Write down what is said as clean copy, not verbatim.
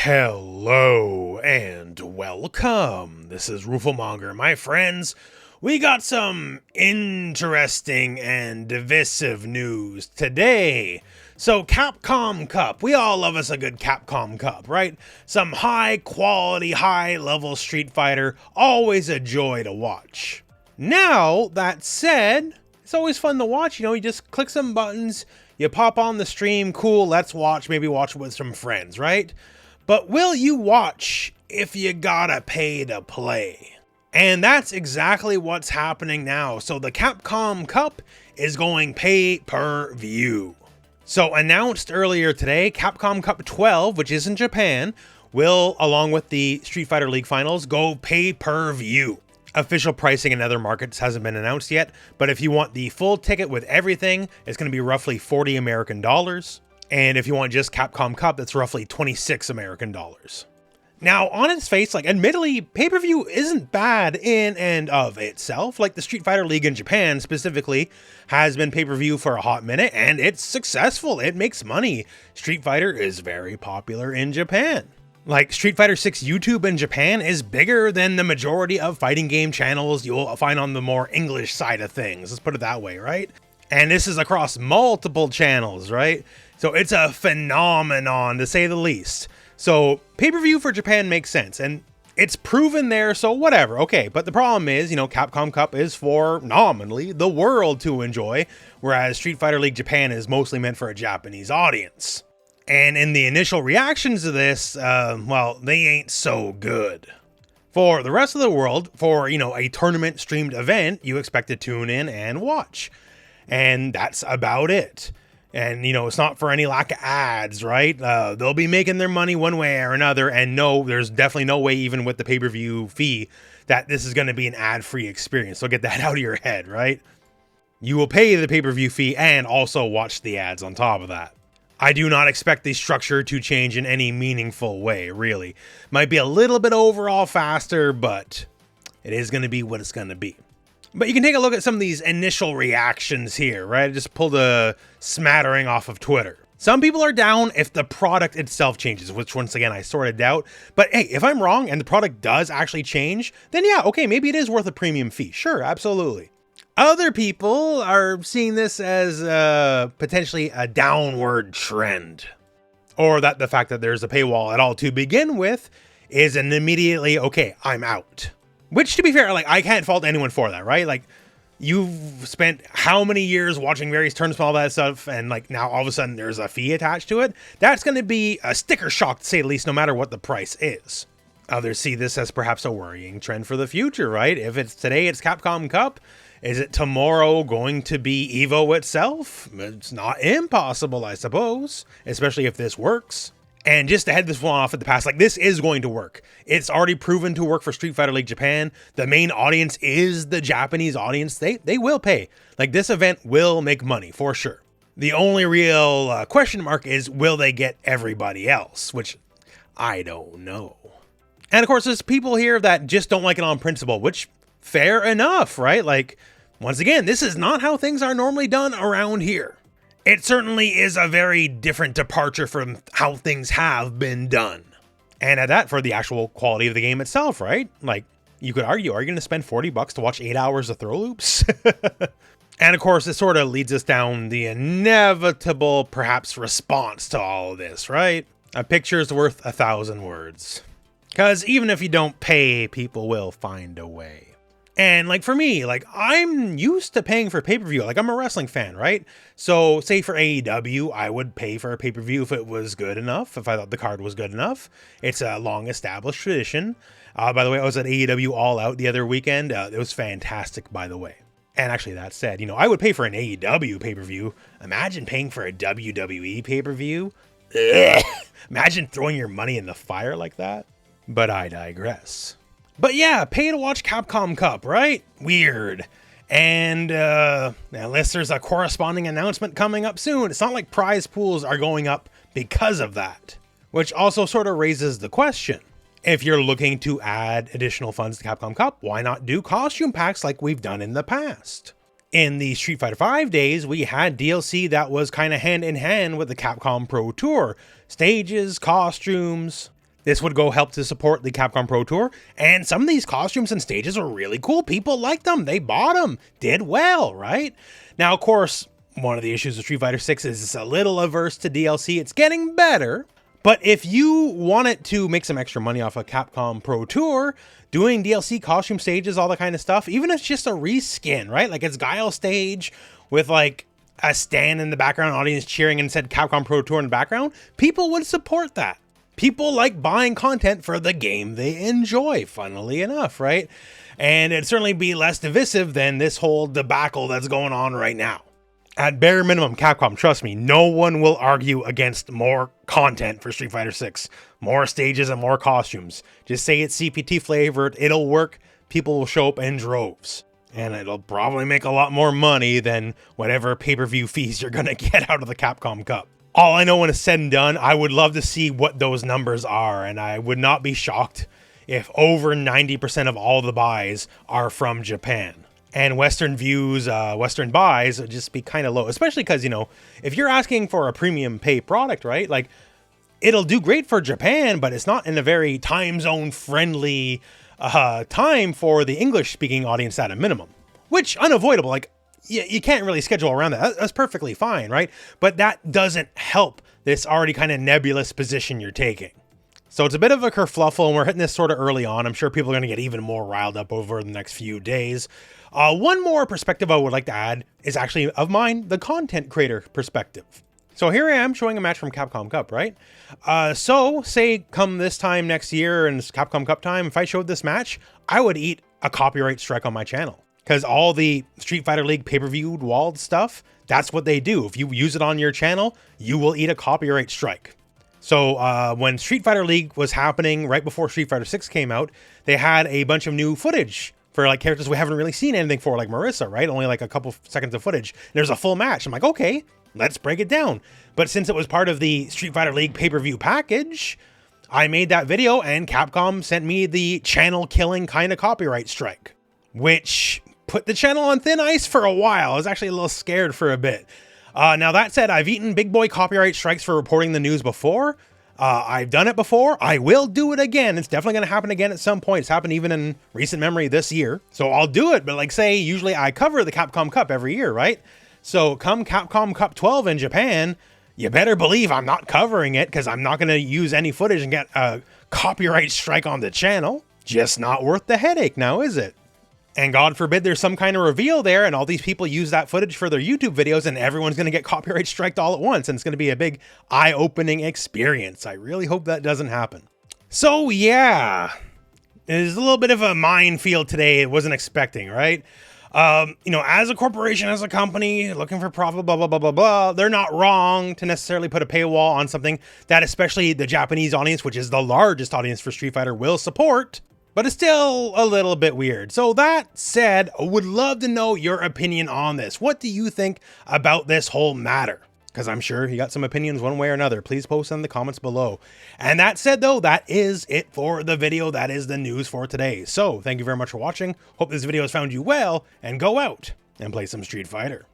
Hello and welcome. This is Rooflemonger, my friends. We got some interesting and divisive news today. So Capcom Cup, we all love us a good Capcom Cup, right? Some high quality, high level Street Fighter, always a joy to watch. Now, that said, it's always fun to watch, you just click some buttons, you pop on the stream, cool, let's watch, maybe watch it with some friends, right? But will you watch if you gotta pay to play? And that's exactly what's happening now. So the Capcom Cup is going pay-per-view. So announced earlier today, Capcom Cup 12, which is in Japan, will, along with the Street Fighter League Finals, go pay-per-view. Official pricing in other markets hasn't been announced yet, but if you want the full ticket with everything, it's going to be roughly $40 American. And if you want just Capcom Cup, that's roughly $26 American. Now, on its face, admittedly, pay-per-view isn't bad in and of itself. The Street Fighter League in Japan, specifically, has been pay-per-view for a hot minute, and it's successful. It makes money. Street Fighter is very popular in Japan. Street Fighter 6 YouTube in Japan is bigger than the majority of fighting game channels you'll find on the more English side of things. Let's put it that way, right? And this is across multiple channels, right? So it's a phenomenon, to say the least. So pay-per-view for Japan makes sense, and it's proven there, so whatever, okay. But the problem is, Capcom Cup is for, nominally, the world to enjoy, whereas Street Fighter League Japan is mostly meant for a Japanese audience. And in the initial reactions to this, well, they ain't so good. For the rest of the world, for, a tournament streamed event, you expect to tune in and watch. And that's about it. And, it's not for any lack of ads, right? They'll be making their money one way or another. And no, there's definitely no way, even with the pay-per-view fee, that this is going to be an ad-free experience. So get that out of your head, right? You will pay the pay-per-view fee and also watch the ads on top of that. I do not expect the structure to change in any meaningful way, really. Might be a little bit overall faster, but it is going to be what it's going to be. But you can take a look at some of these initial reactions here, right? I just pulled a smattering off of Twitter. Some people are down if the product itself changes, which once again, I sort of doubt. But hey, if I'm wrong and the product does actually change, then yeah, okay, maybe it is worth a premium fee. Sure, absolutely. Other people are seeing this as potentially a downward trend. Or that the fact that there's a paywall at all to begin with is an immediately, okay, I'm out. Which, to be fair, I can't fault anyone for that, right? You've spent how many years watching various tournaments and all that stuff, and now all of a sudden there's a fee attached to it. That's going to be a sticker shock, to say the least, no matter what the price is. Others see this as perhaps a worrying trend for the future, right? If it's today, it's Capcom Cup. Is it tomorrow going to be EVO itself? It's not impossible, I suppose, especially if this works. And just to head this one off at the pass, this is going to work. It's already proven to work for Street Fighter League Japan. The main audience is the Japanese audience. They will pay. This event will make money, for sure. The only real question mark is, will they get everybody else? Which, I don't know. And of course, there's people here that just don't like it on principle, which, fair enough, right? Once again, this is not how things are normally done around here. It certainly is a very different departure from how things have been done. And at that, for the actual quality of the game itself, right? You could argue, are you going to spend $40 to watch 8 hours of throw loops? And of course, it sort of leads us down the inevitable, perhaps, response to all of this, right? A picture is worth 1,000 words. Because even if you don't pay, people will find a way. And for me, I'm used to paying for pay-per-view. I'm a wrestling fan, right? So say for AEW, I would pay for a pay-per-view if it was good enough, if I thought the card was good enough. It's a long established tradition. By the way, I was at AEW All Out the other weekend. It was fantastic, by the way. And actually, that said, I would pay for an AEW pay-per-view. Imagine paying for a WWE pay-per-view. Ugh. Imagine throwing your money in the fire like that. But I digress. But yeah, pay to watch Capcom Cup, right? Weird. And unless there's a corresponding announcement coming up soon, it's not like prize pools are going up because of that. Which also sort of raises the question. If you're looking to add additional funds to Capcom Cup, why not do costume packs like we've done in the past? In the Street Fighter V days, we had DLC that was kind of hand in hand with the Capcom Pro Tour. Stages, costumes. This would go help to support the Capcom Pro Tour, and some of these costumes and stages are really cool. People liked them. They bought them. Did well, right? Now, of course, one of the issues with Street Fighter 6 is it's a little averse to DLC. It's getting better, but if you wanted to make some extra money off a Capcom Pro Tour, doing DLC costume stages, all that kind of stuff, even if it's just a reskin, right? Like it's Guile stage with like a stand in the background, audience cheering and said Capcom Pro Tour in the background, people would support that. People like buying content for the game they enjoy, funnily enough, right? And it'd certainly be less divisive than this whole debacle that's going on right now. At bare minimum, Capcom, trust me, no one will argue against more content for Street Fighter 6. More stages and more costumes. Just say it's CPT flavored, it'll work, people will show up in droves. And it'll probably make a lot more money than whatever pay-per-view fees you're going to get out of the Capcom Cup. All I know when it's said and done, I would love to see what those numbers are, and I would not be shocked if over 90% of all the buys are from Japan. And Western views, Western buys would just be kind of low, especially because, you know, if you're asking for a premium pay product, right, like it'll do great for Japan, but it's not in a very time zone friendly time for the English speaking audience at a minimum, which unavoidable. Like you can't really schedule around that. That's perfectly fine, right? But that doesn't help this already kind of nebulous position you're taking. So it's a bit of a kerfluffle, and we're hitting this sort of early on. I'm sure people are going to get even more riled up over the next few days. One more perspective I would like to add is actually of mine, the content creator perspective. So here I am showing a match from Capcom Cup, right? So say come this time next year and it's Capcom Cup time, if I showed this match, I would eat a copyright strike on my channel. Because all the Street Fighter League pay-per-view walled stuff, that's what they do. If you use it on your channel, you will eat a copyright strike. So when Street Fighter League was happening right before Street Fighter 6 came out, they had a bunch of new footage for like characters we haven't really seen anything for, like Marissa, right? Only like a couple seconds of footage. And there's a full match. I'm like, okay, let's break it down. But since it was part of the Street Fighter League pay-per-view package, I made that video and Capcom sent me the channel killing kind of copyright strike, which put the channel on thin ice for a while. I was actually a little scared for a bit. Now that said, I've eaten big boy copyright strikes for reporting the news before. I've done it before. I will do it again. It's definitely going to happen again at some point. It's happened even in recent memory this year. So I'll do it. But like say, usually I cover the Capcom Cup every year, right? So come Capcom Cup 12 in Japan, you better believe I'm not covering it because I'm not going to use any footage and get a copyright strike on the channel. Just not worth the headache now, is it? And God forbid there's some kind of reveal there and all these people use that footage for their YouTube videos and everyone's going to get copyright striked all at once. And it's going to be a big eye-opening experience. I really hope that doesn't happen. So yeah, there's a little bit of a minefield today. It wasn't expecting, right? You know, as a corporation, as a company looking for profit, blah, blah, blah, blah, blah, they're not wrong to necessarily put a paywall on something that especially the Japanese audience, which is the largest audience for Street Fighter, will support. But it's still a little bit weird. So that said, I would love to know your opinion on this. What do you think about this whole matter? Because I'm sure you got some opinions one way or another. Please post in the comments below. And that said, though, that is it for the video. That is the news for today. So thank you very much for watching. Hope this video has found you well, and go out and play some Street Fighter.